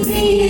Thank you.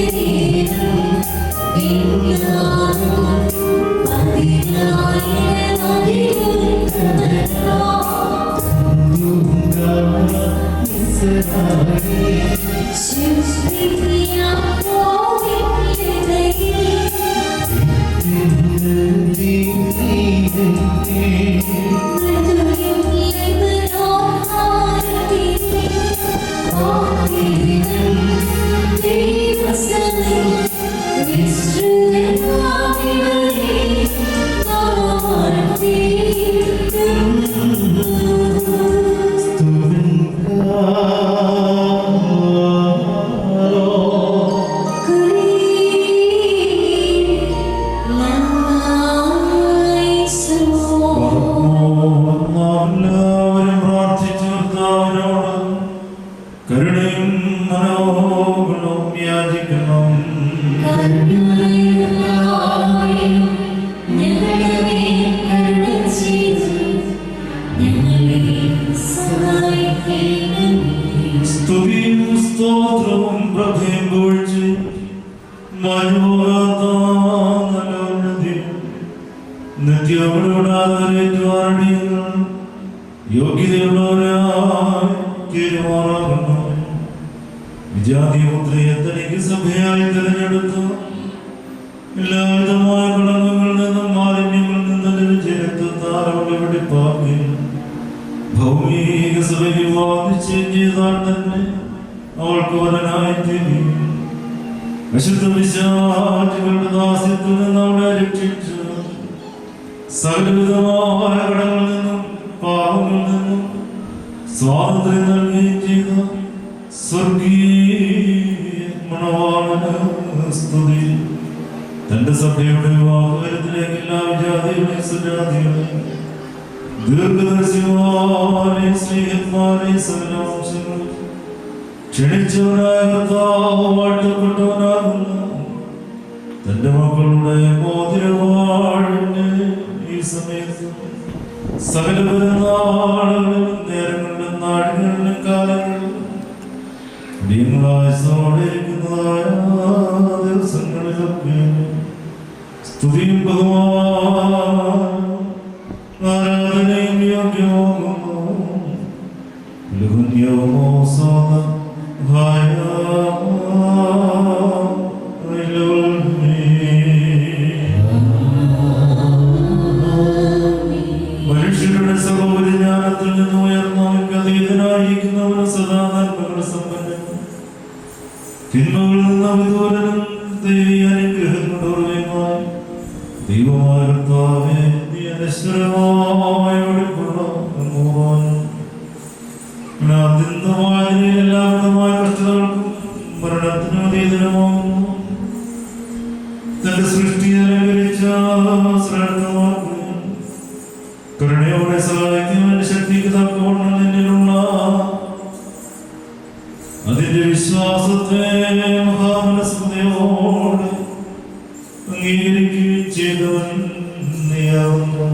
യാചിക്കണം. സ്തുതിയും സ്തോത്രവും പ്രഭയും പൊഴിച്ച് നിത്യവരോടാതരേറ്റുവാടിയങ്ങൾ യോഗ്യതയുള്ളവരായി തീരുമാറാകുന്നു. വിജാതിപുത്രിയെ തനിക്ക് സഭയായി തിരഞ്ഞെടുത്തു. എല്ലാവിധമായ കളങ്കങ്ങളിൽ നിന്നും മാലിന്യങ്ങളിൽ നിന്നും ലഭിച്ച രക്തത്താൽ അവളെ വെടിപ്പാക്കി ഭൗമിക സഭയെ വാദിച്ചും ചെയ്താൽ തന്നെ അവൾക്ക് വരനായി തീരും. അശുദ്ധ പിശാചുക്കളുടെ ദാസ്യത്തിൽ നിന്ന് അവളെ രക്ഷിച്ചു. സകലവിധമായ കടങ്ങളിൽ നിന്നും പാപങ്ങളിൽ നിന്നും സ്വാതന്ത്ര്യം നൽകുകയും ചെയ്ത സ്വർഗീയ മണവാളന് സ്തുതി. തന്റെ സഭയുടെ വിവാഹത്തിലേക്ക് എല്ലാ വിജാതികളെയും സുജാതികളെയും ദീർഘദർശിമാരെയും സ്നേഹിതന്മാരെയും സകലാംശങ്ങളും ക്ഷണിച്ചവനായ കർത്താവ് വാഴ്ത്തപ്പെട്ടവനാകുന്നു. തന്റെ മക്കളുടെ മോതിരവാഴിന് ഈ സമയത്ത് സകല പെരുന്നാളുകളിലും നേരങ്ങളിലും നാടുകളിലും കാലങ്ങളിലും ഇരിക്കുന്നതായ ദിവസങ്ങളിലൊക്കെ സ്തുതിയും ആരാധനയും യോഗ്യമാകുന്നു. മനുഷ്യരുടെ സർവ്വപരിജ്ഞാനത്തിൽ നിന്ന് ഉയർന്നവർക്ക് അതീതനായിരിക്കുന്നവനും സദാ നന്മകൾ സമ്പന്നനും തിന്മകളിൽ നിന്ന് വിദൂരനും ദൈവീയ അനുഗ്രഹങ്ങളുടെ ഉറവിടമായി ദൈവമായ കർത്താവേ, നീ അനശ്വരമായ എല്ലാവിധമായ കഷ്ടതകൾക്കും മരണത്തിനും അതീതനുമാകുന്നു. തന്റെ സൃഷ്ടിയെ അനുകരിച്ച ശ്രേഷ്ഠമാക്കുകയും കരുണയോടെ സഹായിക്കുന്നവന്റെ ശക്തിക്ക് തക്കവണ്ണം നിന്നിലുള്ള അതിന്റെ വിശ്വാസത്തെ മഹാമനസ്കതയോടെ അംഗീകരിക്കുകയും ചെയ്തവൻ നീയാവുന്നു.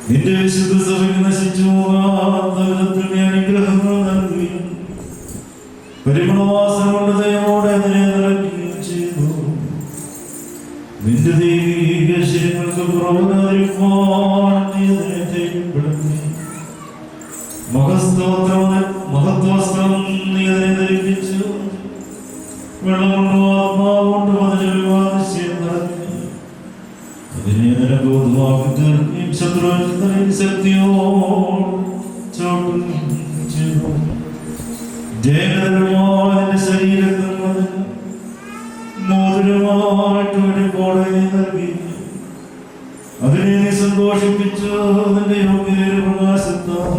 നിന്റെ വിശുദ്ധ സഭയ്ക്ക് നശിച്ചു പോകാത്ത വിധത്തിൽ നീ അനുഗ്രഹങ്ങൾ നൽകുകയും പരിമളവാസന കൊണ്ട് ദൈവമോടെ അതിനെ നിറയ്ക്കുകയും ചെയ്തു. നിന്റെ ദൈവിക ശരീരങ്ങൾക്ക് പുറമേറിയുവാൻ നീ അതിനെ ധൈര്യപ്പെടുത്തി. മഹത്വസ്ത്രം നീ അതിനെ ധരിപ്പിച്ചു. വെള്ളം കൊണ്ടോ ആത്മാവ് കൊണ്ടോ അതിനെ വിവാദിച്ച് നടത്തി അതിനെ നിരബോധമാക്കി തീർക്കുകയും ശത്രുവിനെ ശക്തിയോട് ചവിട്ടുകയും ചെയ്തു. ജയകരമായ ശരീരത്തിൽ മോതിരമായിട്ട് വെടിപ്പോടെ നൽകി അതിനെ നീ സന്തോഷിപ്പിച്ചു. അതിന്റെ യോഗ്യതയുടെ പ്രകാശത്താൽ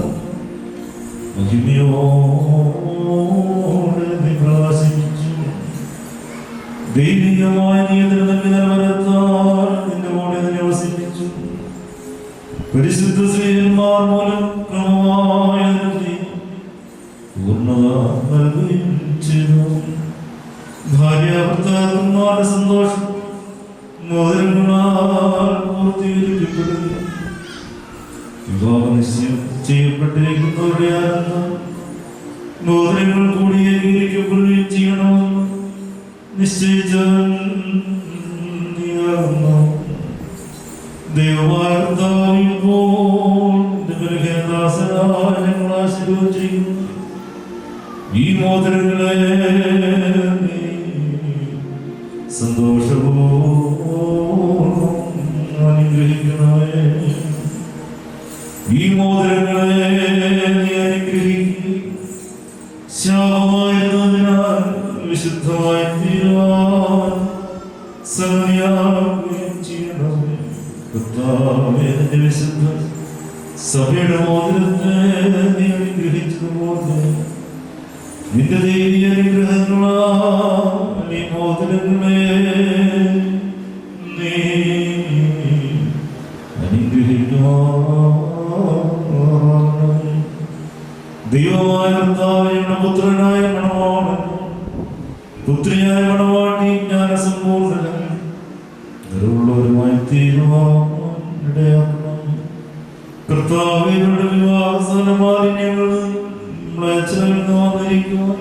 മഹിമയോടെ നീ പ്രകാശിപ്പിച്ചു. ദൈവികമായ നീതിൽ നൽകി നിലവരത്താൽ നിന്റെ കൂടെ അതിനെ വസിപ്പിച്ചു. പരിശുദ്ധ ശ്രീന്മാർ മൂലം ക്രമമായ പൂർണ്ണത നൽകുകയും ചെയ്തു. ഭാര്യാഭർത്താക്കന്മാരുടെ സന്തോഷം മോതിരങ്ങളാൽ പൂർത്തീകരിക്കപ്പെടുന്നു. വിവാഹ നിശ്ചയം ചെയ്യപ്പെട്ടിരിക്കുന്നവരുടെ ആനന്ദം മോതിരങ്ങൾ കൂടി ഏകീകരിക്കപ്പെടുകയും ചെയ്യണമെന്ന് നിശ്ചയിച്ചവൻ നീയാകുന്നു. ദൈവമായ ബലഹീനദാസനായ ഞങ്ങൾ ആശീർവദിച്ചിരിക്കുന്നു. ഈ മോതിരങ്ങളെ സന്തോഷപൂർവ്വം അനുഗ്രഹിക്കണമേ. ഈ മോതിരങ്ങളെ നീ അനുഗ്രഹിക്കുക. ശാപമായിരുന്നതിനാൽ വിശുദ്ധമായി തീരുവാൻ സമയാകുകയും ചെയ്യണമേ. കർത്താവേ, നിന്റെ വിശുദ്ധ സഭയുടെ മോതിരത്തെ നീ അനുഗ്രഹിച്ചതുപോലെ നിന്റെ ദൈവീയ അനുഗ്രഹങ്ങളാൽ ഈ മോതിരങ്ങളെ നീ അനുഗ്രഹിക്കണം. ദൈവമായ കർത്താവേ, പുത്രനായ മണവാളൻ പുത്രിയായ മണവാട്ടി ജ്ഞാനസമ്പൂർണ്ണനും നിറവുള്ളവരുമായി തീരുവാൻ ഇടയാക്കണം. കർത്താവിന്റെ വിവാഹസ്ഥല മാലിന്യങ്ങൾ വന്നിരിക്കുവാൻ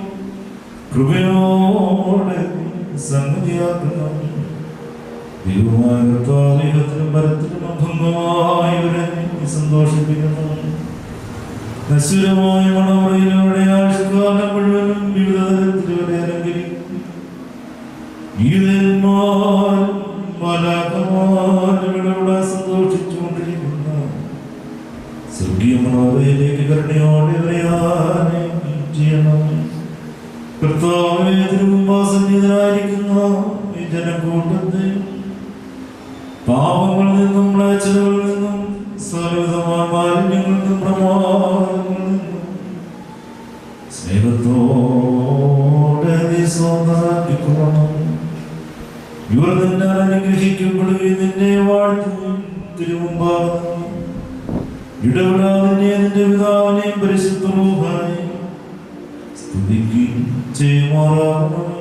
കൃപയോടെ സംഗതിയാക്കണം. ദൈവമായ കർത്താവിഹത്തിനും പരത്തിനും അഭംഗമായവരെ സന്തോഷിപ്പിക്കണം. നശ്വരമായ മണമുറയിലൂടെ ആയുഷ്കാലം മുഴുവനും വിവിധ തരത്തിലൂടെ അലങ്കരിക്കും. ഇവിടെ സന്തോഷിച്ചുകൊണ്ടിരിക്കുന്ന സ്വർഗീയ മനോഹരയിലേക്ക് കരുണയോടെ ചെയ്യണം. കർത്താവിന് മുമ്പാസന്നിധനായിരിക്കുന്ന ഈ ജനക്കൂട്ടത്തെ പാപങ്ങളിൽ നിന്നും മ്ലേച്ഛതകളിൽ നിന്നും സർവ്വവിധമായ മാലിന്യങ്ങളിൽ നിന്നും പ്രമാദങ്ങളിൽ നിന്നും സ്നേഹത്തോടെ നീ സ്വന്തമാക്കിക്കൊള്ളണം. ഇവർ നിന്നെ അനുഗ്രഹിക്കപ്പെടുകയും നിന്നെ വാഴ്ത്തുകയും തിരുമുമ്പാകുന്നു. ഇടപെടാതെ നിന്റെ പിതാവിനെയും പരിശുദ്ധ റൂഹായെയും സ്തുതിക്കുകയും ചെയ്യുമാറാകണമേ.